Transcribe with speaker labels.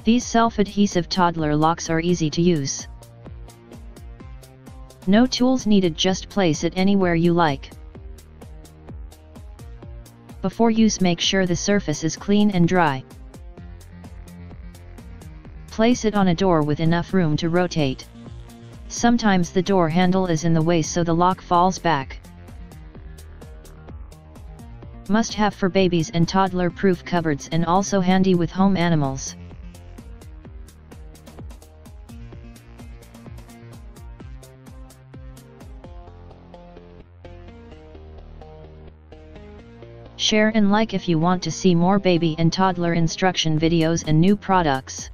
Speaker 1: These self-adhesive toddler locks are easy to use. No tools needed, just place it anywhere you like. Before use, make sure the surface is clean and dry. Place it on a door with enough room to rotate. Sometimes the door handle is in the way, so the lock falls back. Must have for babies and toddler-proof cupboards, and also handy with home animals. Share and like if you want to see more baby and toddler instruction videos and new products.